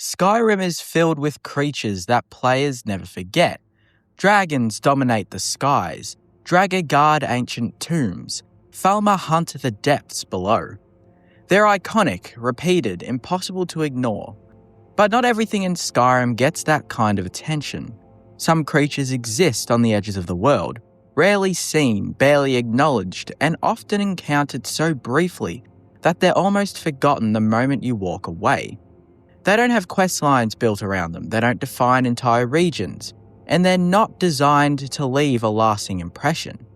Skyrim is filled with creatures that players never forget. Dragons dominate the skies, Draga guard ancient tombs, Falmer hunt the depths below. They're iconic, repeated, impossible to ignore. But not everything in Skyrim gets that kind of attention. Some creatures exist on the edges of the world, rarely seen, barely acknowledged, and often encountered so briefly that they're almost forgotten the moment you walk away. They don't have quest lines built around them, they don't define entire regions, and they're not designed to leave a lasting impression.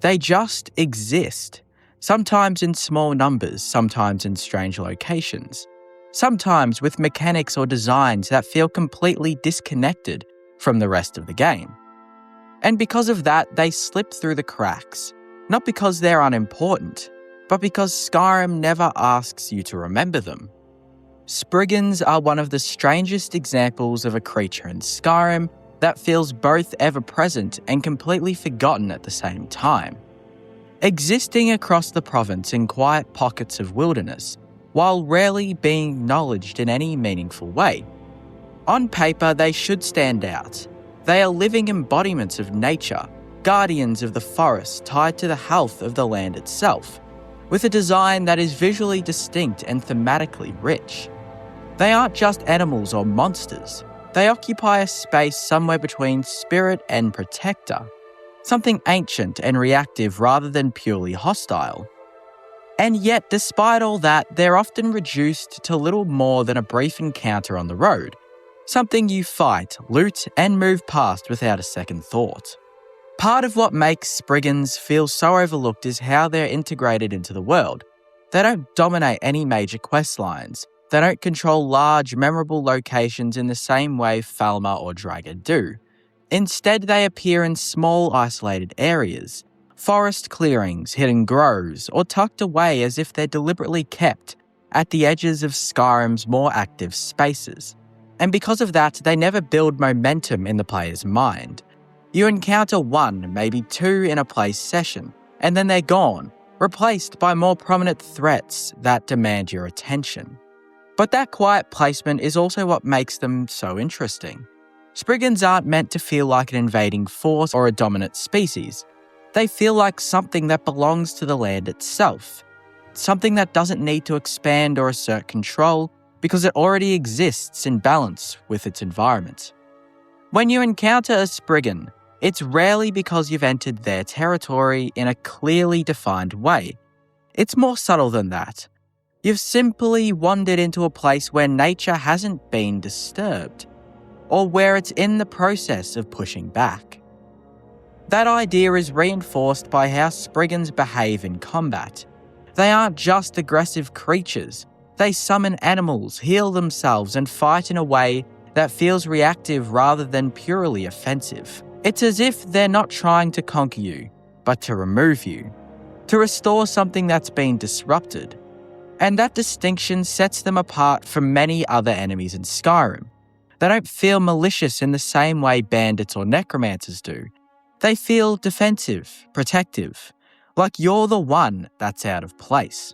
They just exist, sometimes in small numbers, sometimes in strange locations, sometimes with mechanics or designs that feel completely disconnected from the rest of the game. And because of that, they slip through the cracks, not because they're unimportant, but because Skyrim never asks you to remember them. Spriggans are one of the strangest examples of a creature in Skyrim that feels both ever-present and completely forgotten at the same time. Existing across the province in quiet pockets of wilderness, while rarely being acknowledged in any meaningful way. On paper, they should stand out. They are living embodiments of nature, guardians of the forest tied to the health of the land itself, with a design that is visually distinct and thematically rich. They aren't just animals or monsters. They occupy a space somewhere between spirit and protector, something ancient and reactive rather than purely hostile. And yet, despite all that, they're often reduced to little more than a brief encounter on the road, something you fight, loot, and move past without a second thought. Part of what makes Spriggans feel so overlooked is how they're integrated into the world. They don't dominate any major quest lines. They don't control large, memorable locations in the same way Falmer or Draga do. Instead, they appear in small, isolated areas, forest clearings, hidden groves, or tucked away as if they're deliberately kept at the edges of Skyrim's more active spaces. And because of that, they never build momentum in the player's mind. You encounter one, maybe two in a play session, and then they're gone, replaced by more prominent threats that demand your attention. But that quiet placement is also what makes them so interesting. Spriggans aren't meant to feel like an invading force or a dominant species. They feel like something that belongs to the land itself. Something that doesn't need to expand or assert control because it already exists in balance with its environment. When you encounter a Spriggan, it's rarely because you've entered their territory in a clearly defined way. It's more subtle than that. You've simply wandered into a place where nature hasn't been disturbed, or where it's in the process of pushing back. That idea is reinforced by how Spriggans behave in combat. They aren't just aggressive creatures. They summon animals, heal themselves, and fight in a way that feels reactive rather than purely offensive. It's as if they're not trying to conquer you, but to remove you, to restore something that's been disrupted. And that distinction sets them apart from many other enemies in Skyrim. They don't feel malicious in the same way bandits or necromancers do. They feel defensive, protective, like you're the one that's out of place.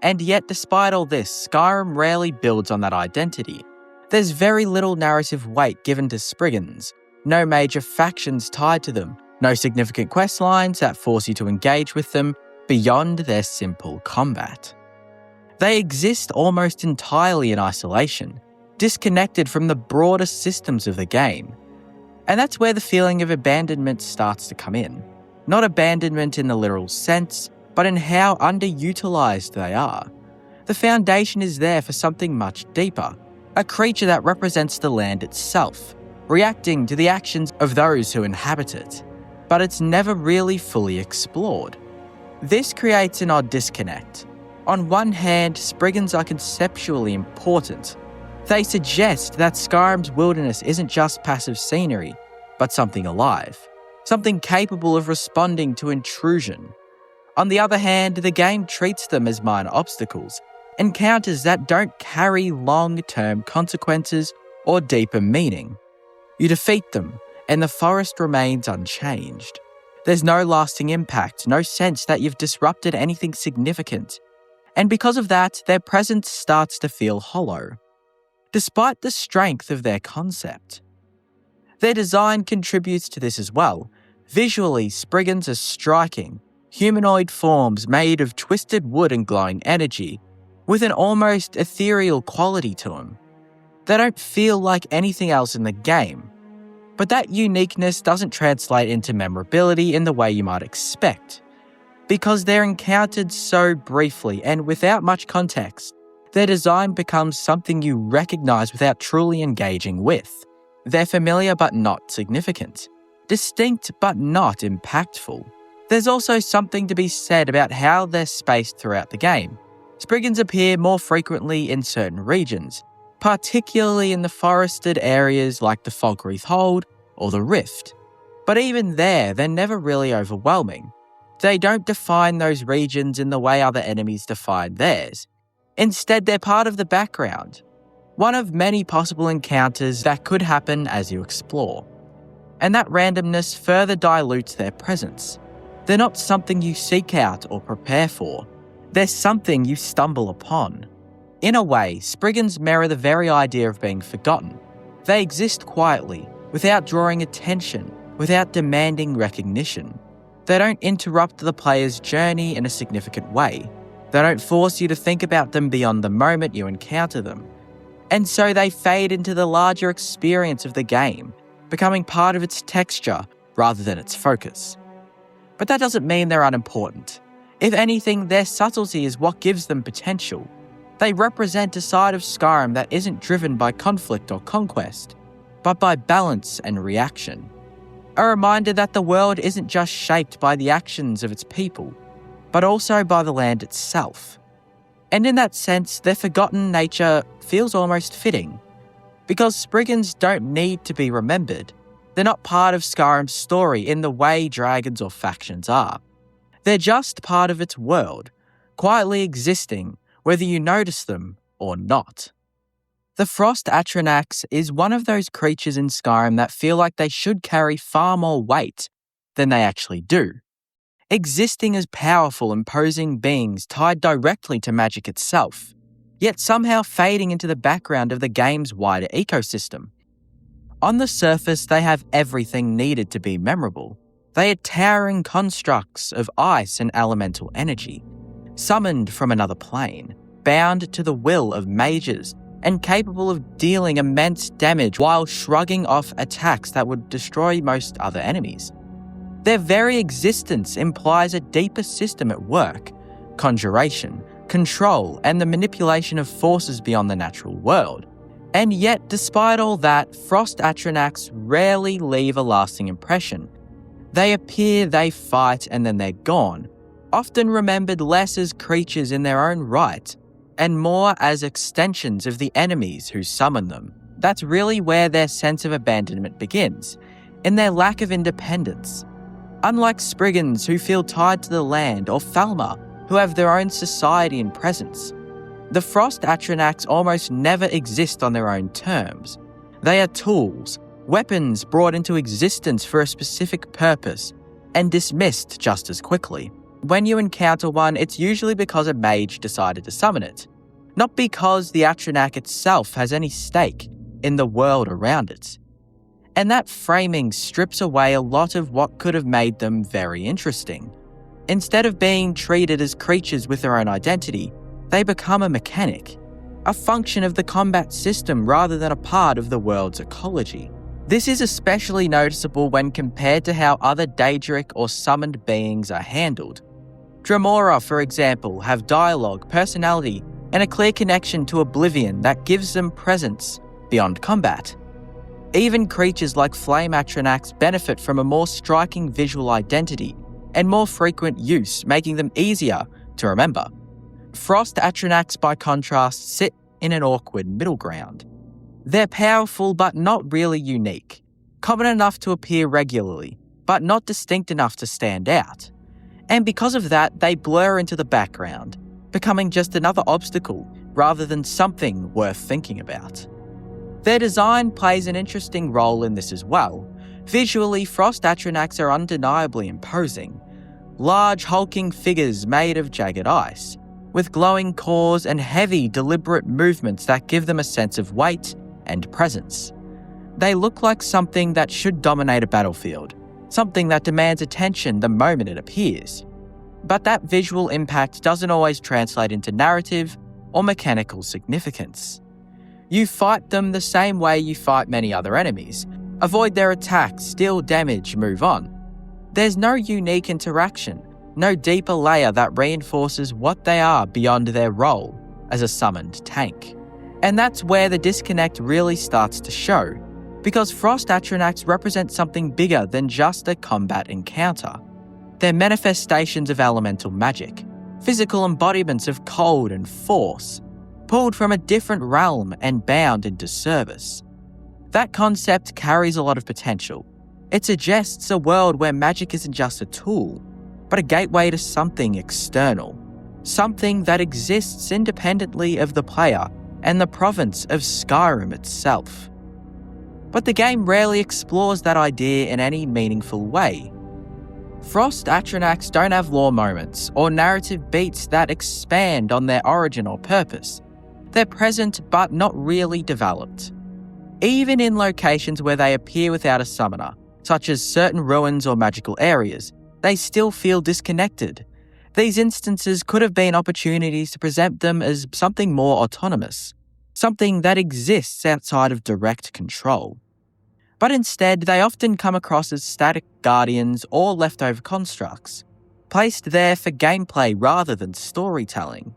And yet, despite all this, Skyrim rarely builds on that identity. There's very little narrative weight given to Spriggans, no major factions tied to them, no significant quest lines that force you to engage with them beyond their simple combat. They exist almost entirely in isolation, disconnected from the broader systems of the game. And that's where the feeling of abandonment starts to come in. Not abandonment in the literal sense, but in how underutilized they are. The foundation is there for something much deeper, a creature that represents the land itself, reacting to the actions of those who inhabit it. But it's never really fully explored. This creates an odd disconnect. On one hand, Spriggans are conceptually important. They suggest that Skyrim's wilderness isn't just passive scenery, but something alive, something capable of responding to intrusion. On the other hand, the game treats them as minor obstacles, encounters that don't carry long-term consequences or deeper meaning. You defeat them, and the forest remains unchanged. There's no lasting impact, no sense that you've disrupted anything significant. And because of that, their presence starts to feel hollow. despite the strength of their concept. Their design contributes to this as well. Visually, Spriggans are striking, humanoid forms made of twisted wood and glowing energy, with an almost ethereal quality to them. They don't feel like anything else in the game, but that uniqueness doesn't translate into memorability in the way you might expect, because they're encountered so briefly and without much context. Their design becomes something you recognise without truly engaging with. They're familiar but not significant, distinct but not impactful. There's also something to be said about how they're spaced throughout the game. Spriggans appear more frequently in certain regions, particularly in the forested areas like the Fogwreath Hold or the Rift. But even there, they're never really overwhelming. They don't define those regions in the way other enemies define theirs. Instead, they're part of the background, one of many possible encounters that could happen as you explore. And that randomness further dilutes their presence. They're not something you seek out or prepare for. They're something you stumble upon. In a way, Spriggans mirror the very idea of being forgotten. They exist quietly, without drawing attention, without demanding recognition. They don't interrupt the player's journey in a significant way. They don't force you to think about them beyond the moment you encounter them. And so they fade into the larger experience of the game, becoming part of its texture rather than its focus. But that doesn't mean they're unimportant. If anything, their subtlety is what gives them potential. They represent a side of Skyrim that isn't driven by conflict or conquest, but by balance and reaction. A reminder that the world isn't just shaped by the actions of its people, but also by the land itself. And in that sense, their forgotten nature feels almost fitting, because Spriggans don't need to be remembered. They're not part of Skyrim's story in the way dragons or factions are. They're just part of its world, quietly existing, whether you notice them or not. The Frost Atronachs is one of those creatures in Skyrim that feel like they should carry far more weight than they actually do. Existing as powerful, imposing beings tied directly to magic itself, yet somehow fading into the background of the game's wider ecosystem. On the surface, they have everything needed to be memorable. They are towering constructs of ice and elemental energy, summoned from another plane, bound to the will of mages, and capable of dealing immense damage while shrugging off attacks that would destroy most other enemies. Their very existence implies a deeper system at work: conjuration, control, and the manipulation of forces beyond the natural world. And yet, despite all that, Frost Atronachs rarely leave a lasting impression. They appear, they fight, and then they're gone, often remembered less as creatures in their own right, and more as extensions of the enemies who summon them. That's really where their sense of abandonment begins, in their lack of independence. Unlike Spriggans, who feel tied to the land, or Falmer, who have their own society and presence, the Frost Atronachs almost never exist on their own terms. They are tools, weapons brought into existence for a specific purpose, and dismissed just as quickly. When you encounter one, it's usually because a mage decided to summon it, not because the Atronach itself has any stake in the world around it. And that framing strips away a lot of what could have made them very interesting. Instead of being treated as creatures with their own identity, they become a mechanic, a function of the combat system rather than a part of the world's ecology. This is especially noticeable when compared to how other Daedric or summoned beings are handled. Dremora, for example, have dialogue, personality, and a clear connection to Oblivion that gives them presence beyond combat. Even creatures like Flame Atronachs benefit from a more striking visual identity and more frequent use, making them easier to remember. Frost Atronachs, by contrast, sit in an awkward middle ground. They're powerful but not really unique, common enough to appear regularly, but not distinct enough to stand out. And because of that, they blur into the background, becoming just another obstacle rather than something worth thinking about. Their design plays an interesting role in this as well. Visually, Frost Atronachs are undeniably imposing. Large, hulking figures made of jagged ice, with glowing cores and heavy, deliberate movements that give them a sense of weight and presence. They look like something that should dominate a battlefield, something that demands attention the moment it appears. But that visual impact doesn't always translate into narrative or mechanical significance. You fight them the same way you fight many other enemies. Avoid their attacks, deal damage, move on. There's no unique interaction, no deeper layer that reinforces what they are beyond their role as a summoned tank. And that's where the disconnect really starts to show, because Frost Atronachs represent something bigger than just a combat encounter. They're manifestations of elemental magic, physical embodiments of cold and force, pulled from a different realm and bound into service. That concept carries a lot of potential. It suggests a world where magic isn't just a tool, but a gateway to something external, something that exists independently of the player and the province of Skyrim itself. But the game rarely explores that idea in any meaningful way. Frost Atronachs don't have lore moments or narrative beats that expand on their origin or purpose. They're present but not really developed. Even in locations where they appear without a summoner, such as certain ruins or magical areas, they still feel disconnected. These instances could have been opportunities to present them as something more autonomous, something that exists outside of direct control. But instead, they often come across as static guardians or leftover constructs, placed there for gameplay rather than storytelling.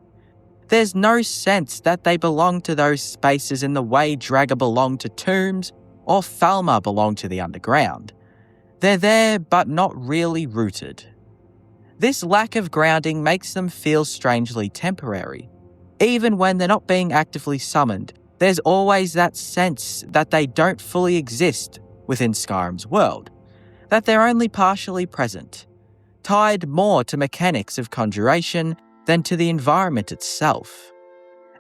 There's no sense that they belong to those spaces in the way Draga belonged to tombs or Falmer belonged to the underground. They're there but not really rooted. This lack of grounding makes them feel strangely temporary. Even when they're not being actively summoned, there's always that sense that they don't fully exist within Skyrim's world, that they're only partially present, tied more to mechanics of conjuration than to the environment itself.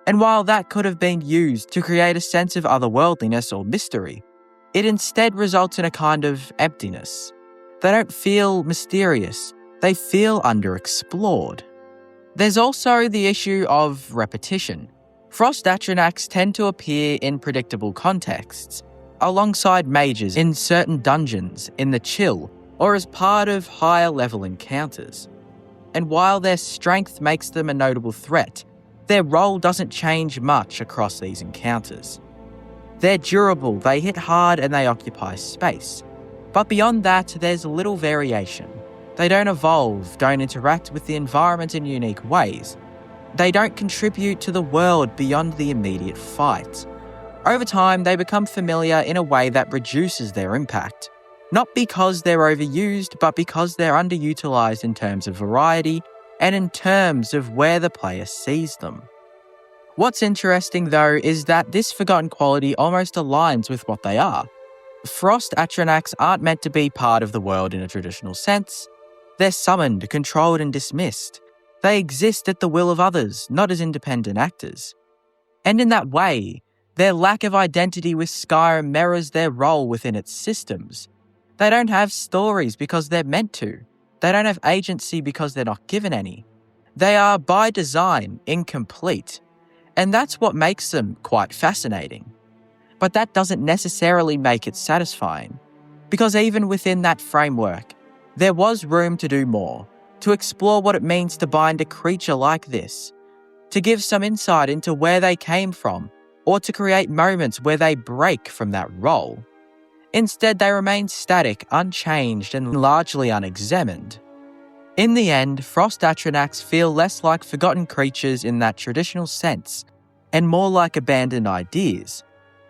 And while that could have been used to create a sense of otherworldliness or mystery, it instead results in a kind of emptiness. They don't feel mysterious, they feel underexplored. There's also the issue of repetition. Frost Atronachs tend to appear in predictable contexts, alongside mages in certain dungeons, in the chill, or as part of higher level encounters. And while their strength makes them a notable threat, their role doesn't change much across these encounters. They're durable, they hit hard, and they occupy space. But beyond that, there's little variation. They don't evolve, don't interact with the environment in unique ways. They don't contribute to the world beyond the immediate fight. Over time, they become familiar in a way that reduces their impact. Not because they're overused, but because they're underutilized in terms of variety and in terms of where the player sees them. What's interesting though is that this forgotten quality almost aligns with what they are. Frost Atronachs aren't meant to be part of the world in a traditional sense. They're summoned, controlled and dismissed. They exist at the will of others, not as independent actors. And in that way, their lack of identity with Skyrim mirrors their role within its systems. They don't have stories because they're meant to. They don't have agency because they're not given any. They are, by design, incomplete. And that's what makes them quite fascinating. But that doesn't necessarily make it satisfying. Because even within that framework, there was room to do more, to explore what it means to bind a creature like this, to give some insight into where they came from, or to create moments where they break from that role. Instead, they remain static, unchanged, and largely unexamined. In the end, Frost Atronachs feel less like forgotten creatures in that traditional sense, and more like abandoned ideas.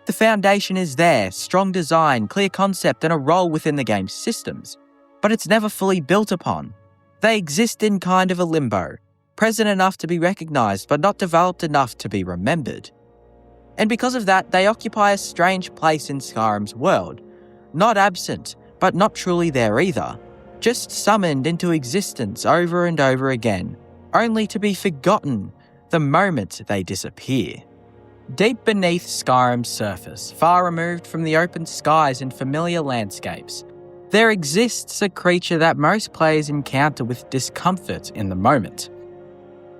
The foundation is there, strong design, clear concept, and a role within the game's systems, but it's never fully built upon. They exist in kind of a limbo, present enough to be recognised, but not developed enough to be remembered. And because of that, they occupy a strange place in Skyrim's world. Not absent, but not truly there either. Just summoned into existence over and over again, only to be forgotten the moment they disappear. Deep beneath Skyrim's surface, far removed from the open skies and familiar landscapes, there exists a creature that most players encounter with discomfort in the moment.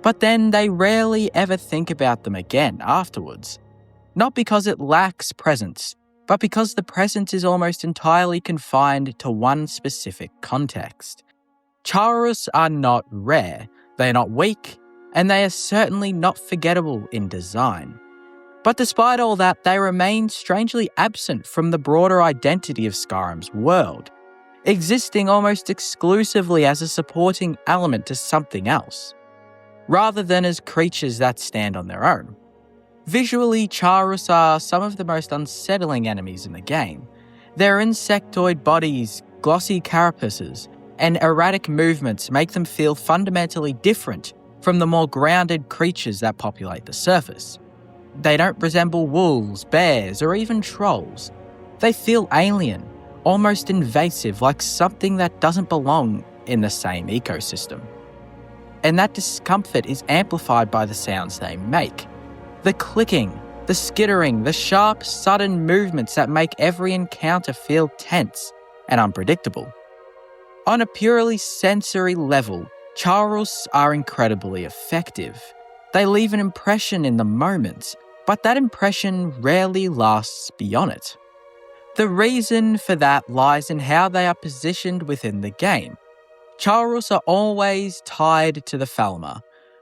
But then they rarely ever think about them again afterwards. Not because it lacks presence, but because the presence is almost entirely confined to one specific context. Chaurus are not rare, they are not weak, and they are certainly not forgettable in design. But despite all that, they remain strangely absent from the broader identity of Skyrim's world, existing almost exclusively as a supporting element to something else, rather than as creatures that stand on their own. Visually, Chaurus are some of the most unsettling enemies in the game. Their insectoid bodies, glossy carapaces, and erratic movements make them feel fundamentally different from the more grounded creatures that populate the surface. They don't resemble wolves, bears, or even trolls. They feel alien, almost invasive, like something that doesn't belong in the same ecosystem. And that discomfort is amplified by the sounds they make. The clicking, the skittering, the sharp, sudden movements that make every encounter feel tense and unpredictable. On a purely sensory level, Chaurus are incredibly effective. They leave an impression in the moment, but that impression rarely lasts beyond it. The reason for that lies in how they are positioned within the game. Chaurus are always tied to the Falmer.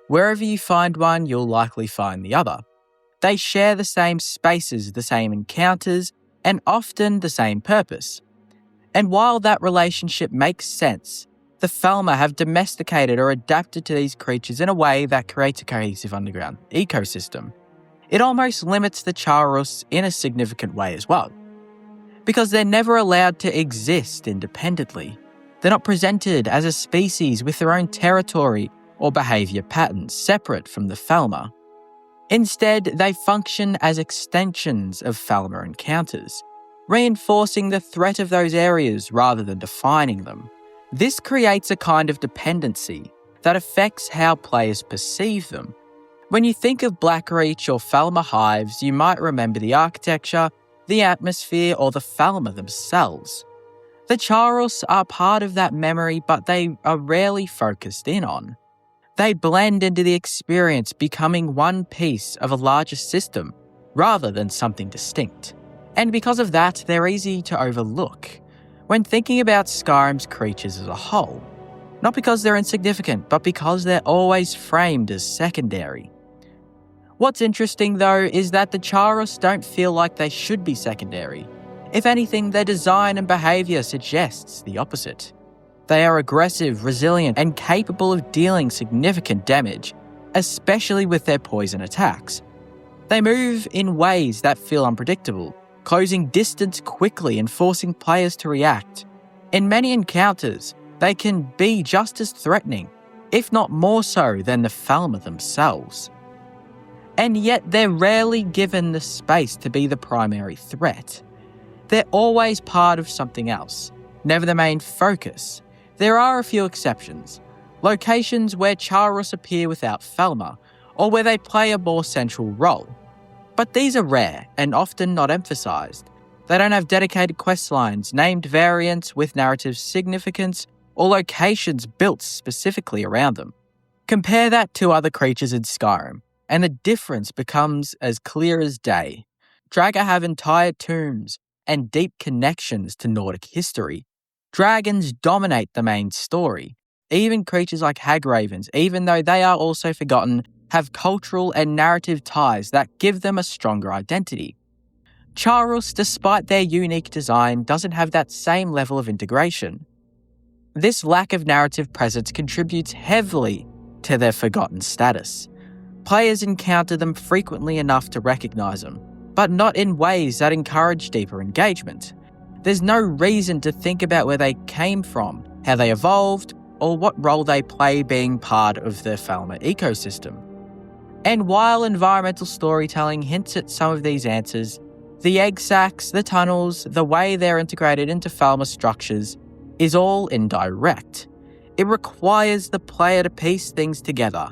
Wherever you find one, you'll likely find the other. They share the same spaces, the same encounters, and often the same purpose. And while that relationship makes sense, the Falmer have domesticated or adapted to these creatures in a way that creates a cohesive underground ecosystem. It almost limits the Chaurus in a significant way as well, because they're never allowed to exist independently. They're not presented as a species with their own territory or behaviour patterns separate from the Falmer. Instead, they function as extensions of Falmer encounters, reinforcing the threat of those areas rather than defining them. This creates a kind of dependency that affects how players perceive them. When you think of Blackreach or Falmer hives, you might remember the architecture, the atmosphere, or the Falmer themselves. The Chaurus are part of that memory, but they are rarely focused in on. They blend into the experience, becoming one piece of a larger system rather than something distinct. And because of that, they're easy to overlook when thinking about Skyrim's creatures as a whole. Not because they're insignificant, but because they're always framed as secondary. What's interesting though is that the Chaurus don't feel like they should be secondary. If anything, their design and behaviour suggests the opposite. They are aggressive, resilient, and capable of dealing significant damage, especially with their poison attacks. They move in ways that feel unpredictable, closing distance quickly and forcing players to react. In many encounters, they can be just as threatening, if not more so than the Falmer themselves. And yet they're rarely given the space to be the primary threat. They're always part of something else, never the main focus. There are a few exceptions, locations where Chaurus appear without Falmer, or where they play a more central role. But these are rare and often not emphasised. They don't have dedicated quest lines, named variants with narrative significance, or locations built specifically around them. Compare that to other creatures in Skyrim, and the difference becomes as clear as day. Draga have entire tombs and deep connections to Nordic history. Dragons dominate the main story. Even creatures like hagravens, even though they are also forgotten, have cultural and narrative ties that give them a stronger identity. Chaurus, despite their unique design, doesn't have that same level of integration. This lack of narrative presence contributes heavily to their forgotten status. Players encounter them frequently enough to recognise them, but not in ways that encourage deeper engagement. There's no reason to think about where they came from, how they evolved, or what role they play being part of the Falmer ecosystem. And while environmental storytelling hints at some of these answers, the egg sacs, the tunnels, the way they're integrated into Falmer structures is all indirect. It requires the player to piece things together,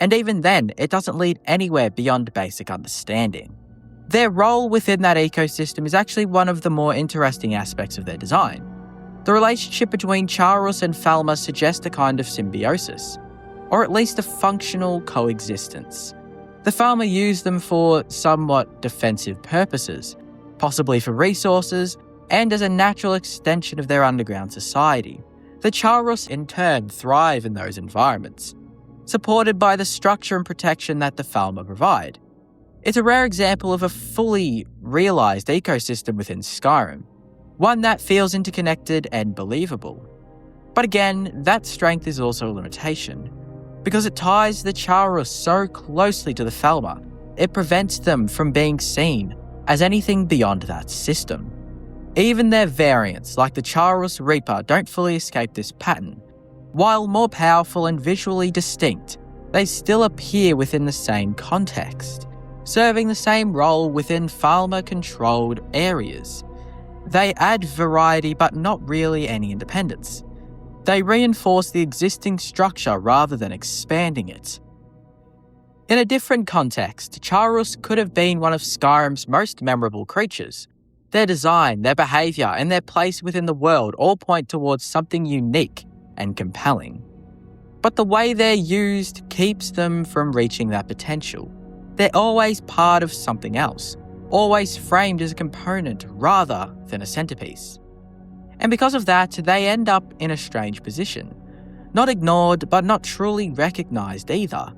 and even then, it doesn't lead anywhere beyond basic understanding. Their role within that ecosystem is actually one of the more interesting aspects of their design. The relationship between Chaurus and Falmer suggests a kind of symbiosis, or at least a functional coexistence. The Falmer used them for somewhat defensive purposes, possibly for resources, and as a natural extension of their underground society. The Chalrus in turn thrive in those environments, supported by the structure and protection that the Falmer provide. It's a rare example of a fully realised ecosystem within Skyrim, one that feels interconnected and believable. But again, that strength is also a limitation. Because it ties the Chalrus so closely to the Falmer, it prevents them from being seen as anything beyond that system. Even their variants, like the Chalrus Reaper, don't fully escape this pattern. While more powerful and visually distinct, they still appear within the same context, serving the same role within Falmer-controlled areas. They add variety but not really any independence. They reinforce the existing structure rather than expanding it. In a different context, Chalrus could have been one of Skyrim's most memorable creatures. Their design, their behaviour, and their place within the world all point towards something unique and compelling. But the way they're used keeps them from reaching that potential. They're always part of something else, always framed as a component rather than a centerpiece. And because of that, they end up in a strange position. Not ignored, but not truly recognised either.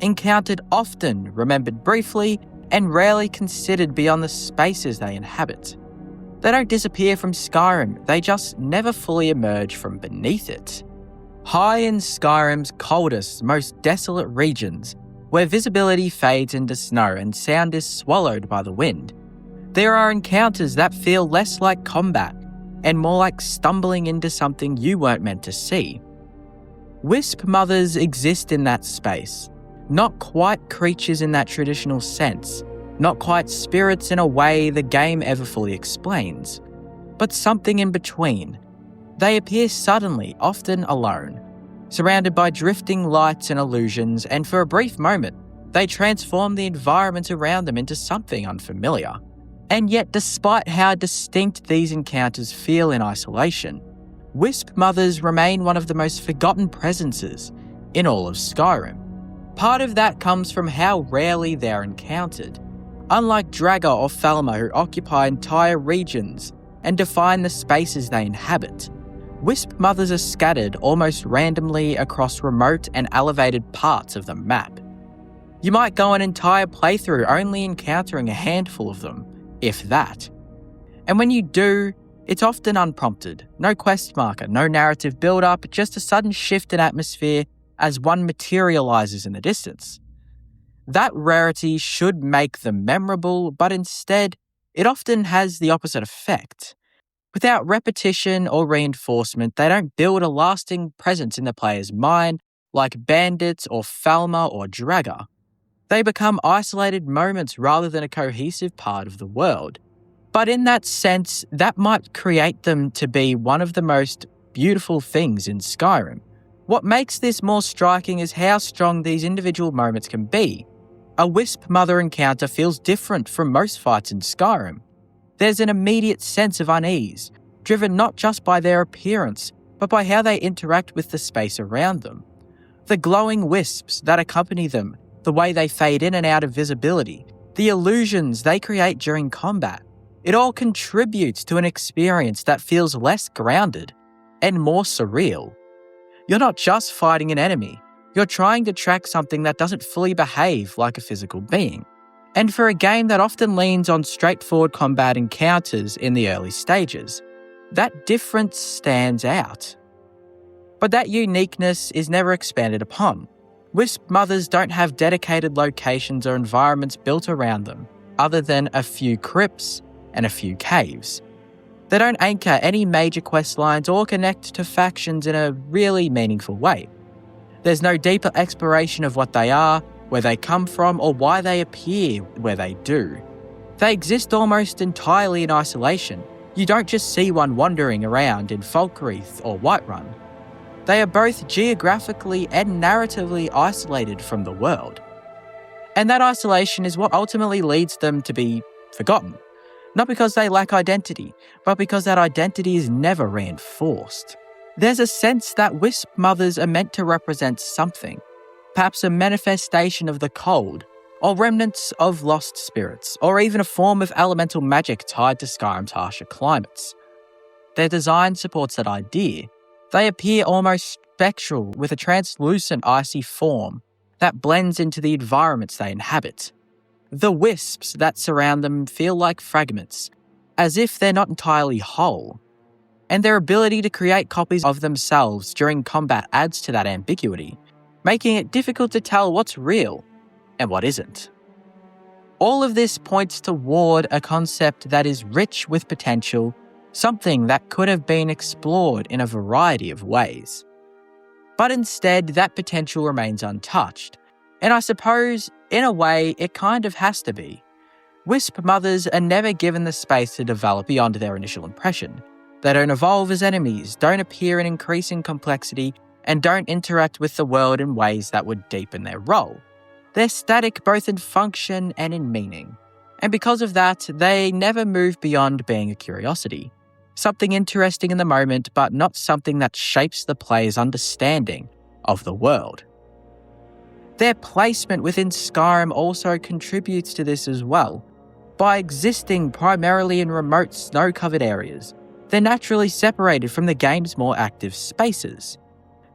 Encountered often, remembered briefly, and rarely considered beyond the spaces they inhabit. They don't disappear from Skyrim, they just never fully emerge from beneath it. High in Skyrim's coldest, most desolate regions, where visibility fades into snow and sound is swallowed by the wind, there are encounters that feel less like combat and more like stumbling into something you weren't meant to see. Wisp mothers exist in that space, not quite creatures in that traditional sense, not quite spirits in a way the game ever fully explains, but something in between. They appear suddenly, often alone, surrounded by drifting lights and illusions, and for a brief moment, they transform the environment around them into something unfamiliar. And yet, despite how distinct these encounters feel in isolation, Wisp mothers remain one of the most forgotten presences in all of Skyrim. Part of that comes from how rarely they're encountered. Unlike Draga or Falmer, who occupy entire regions and define the spaces they inhabit, Wisp mothers are scattered almost randomly across remote and elevated parts of the map. You might go an entire playthrough only encountering a handful of them, if that. And when you do, it's often unprompted. No quest marker, no narrative build-up, just a sudden shift in atmosphere as one materialises in the distance. That rarity should make them memorable, but instead, it often has the opposite effect. Without repetition or reinforcement, they don't build a lasting presence in the player's mind like bandits or Falmer or Draga. They become isolated moments rather than a cohesive part of the world. But in that sense, that might create them to be one of the most beautiful things in Skyrim. What makes this more striking is how strong these individual moments can be. A Wisp Mother encounter feels different from most fights in Skyrim. There's an immediate sense of unease, driven not just by their appearance, but by how they interact with the space around them. The glowing wisps that accompany them, the way they fade in and out of visibility, the illusions they create during combat, it all contributes to an experience that feels less grounded and more surreal. You're not just fighting an enemy, you're trying to track something that doesn't fully behave like a physical being. And for a game that often leans on straightforward combat encounters in the early stages, that difference stands out. But that uniqueness is never expanded upon. Wisp mothers don't have dedicated locations or environments built around them, other than a few crypts and a few caves. They don't anchor any major quest lines or connect to factions in a really meaningful way. There's no deeper exploration of what they are, where they come from, or why they appear where they do. They exist almost entirely in isolation. You don't just see one wandering around in Falkreath or Whiterun. They are both geographically and narratively isolated from the world. And that isolation is what ultimately leads them to be forgotten. Not because they lack identity, but because that identity is never reinforced. There's a sense that Wisp mothers are meant to represent something, perhaps a manifestation of the cold, or remnants of lost spirits, or even a form of elemental magic tied to Skyrim's harsher climates. Their design supports that idea. They appear almost spectral, with a translucent icy form that blends into the environments they inhabit. The wisps that surround them feel like fragments, as if they're not entirely whole, and their ability to create copies of themselves during combat adds to that ambiguity, making it difficult to tell what's real and what isn't. All of this points toward a concept that is rich with potential, something that could have been explored in a variety of ways. But instead, that potential remains untouched, and I suppose, in a way, it kind of has to be. Wisp mothers are never given the space to develop beyond their initial impression. They don't evolve as enemies, don't appear in increasing complexity, and don't interact with the world in ways that would deepen their role. They're static both in function and in meaning, and because of that, they never move beyond being a curiosity. Something interesting in the moment, but not something that shapes the player's understanding of the world. Their placement within Skyrim also contributes to this as well. By existing primarily in remote snow-covered areas, they're naturally separated from the game's more active spaces.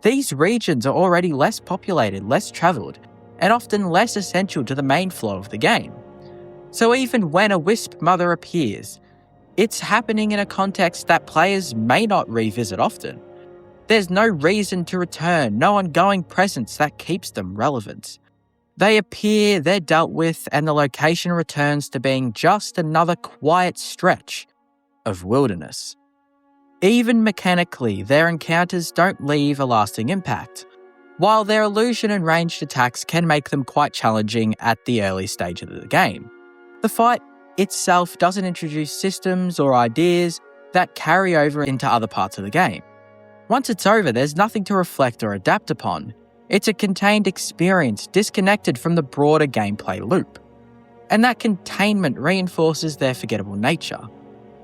These regions are already less populated, less travelled, and often less essential to the main flow of the game. So even when a Wisp Mother appears, it's happening in a context that players may not revisit often. There's no reason to return, no ongoing presence that keeps them relevant. They appear, they're dealt with, and the location returns to being just another quiet stretch of wilderness. Even mechanically, their encounters don't leave a lasting impact. While their illusion and ranged attacks can make them quite challenging at the early stage of the game, the fight itself doesn't introduce systems or ideas that carry over into other parts of the game. Once it's over, there's nothing to reflect or adapt upon. It's a contained experience disconnected from the broader gameplay loop. And that containment reinforces their forgettable nature.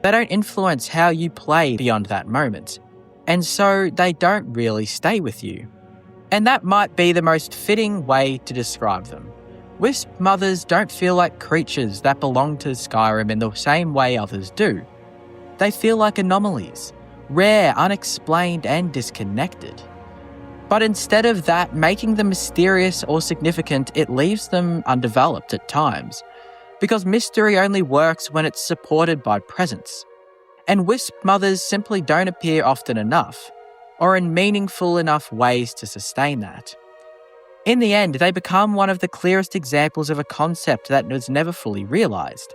They don't influence how you play beyond that moment, and so they don't really stay with you. And that might be the most fitting way to describe them. Wisp Mothers don't feel like creatures that belong to Skyrim in the same way others do. They feel like anomalies, rare, unexplained, and disconnected. But instead of that making them mysterious or significant, it leaves them undeveloped at times, because mystery only works when it's supported by presence. And Wisp Mothers simply don't appear often enough, or in meaningful enough ways to sustain that. In the end, they become one of the clearest examples of a concept that was never fully realised.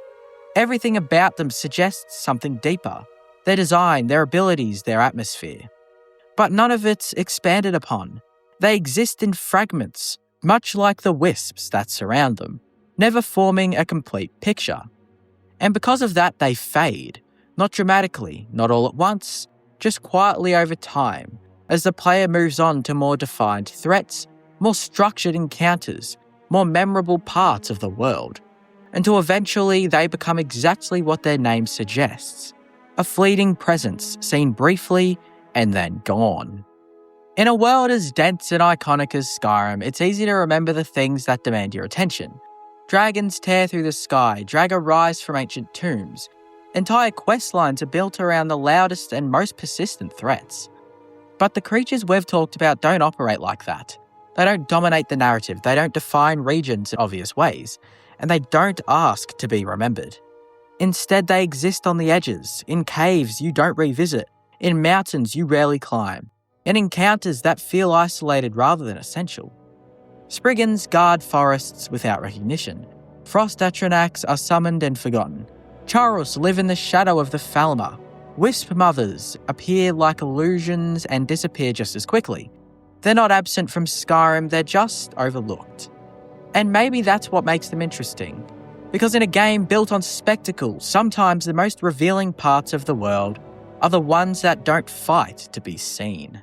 Everything about them suggests something deeper: their design, their abilities, their atmosphere. But none of it's expanded upon. They exist in fragments, much like the wisps that surround them, never forming a complete picture. And because of that, they fade, not dramatically, not all at once, just quietly over time, as the player moves on to more defined threats, more structured encounters, more memorable parts of the world, until eventually they become exactly what their name suggests: a fleeting presence seen briefly and then gone. In a world as dense and iconic as Skyrim, it's easy to remember the things that demand your attention. Dragons tear through the sky, Draga rise from ancient tombs. Entire quest lines are built around the loudest and most persistent threats. But the creatures we've talked about don't operate like that. They don't dominate the narrative, they don't define regions in obvious ways, and they don't ask to be remembered. Instead, they exist on the edges, in caves you don't revisit, in mountains you rarely climb, in encounters that feel isolated rather than essential. Spriggans guard forests without recognition. Frost Atronachs are summoned and forgotten. Charls live in the shadow of the Falmer. Wisp Mothers appear like illusions and disappear just as quickly. They're not absent from Skyrim, they're just overlooked. And maybe that's what makes them interesting. Because in a game built on spectacle, sometimes the most revealing parts of the world are the ones that don't fight to be seen.